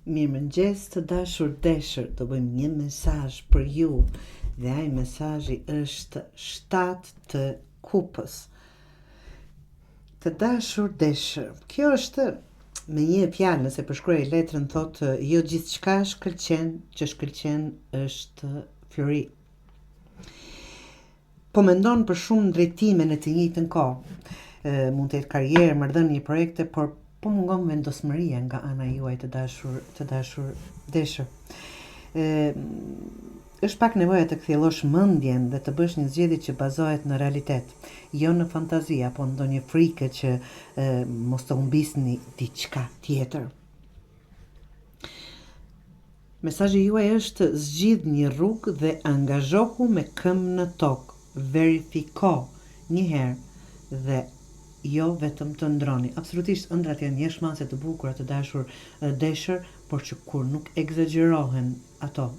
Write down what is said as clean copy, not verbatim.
Mirëmëngjes të dashur deshër, do bëjmë një mesazh për ju dhe ai mesazhi është 7 të kupës. Të dashur deshër, kjo është me një fjalë, nëse përshkruaj letrën thotë jo gjithçka shkëlqen, që shkëlqen është fjori. Po mendon për shumë drejtime në të njëjtën kohë. Mund të jetë karrierë, marrëdhënie, projekte, por po mungon vendosmëria nga ana juaj të dashur deshër. Është pak nevoja të kthjellosh mendjen dhe të bësh një zgjedhje që bazohet në realitet, jo në fantazi apo ndonjë frikë që mos të humbisni diçka tjetër. Mesazhi juaj është zgjidh një rrugë dhe angazhohu me këmbë në tokë. Verifiko një herë dhe jo vetëm të ndroni. Absolutisht ëndrat janë jeshmase të bukura të dashur deshër, por që kur nuk egzagerohen ato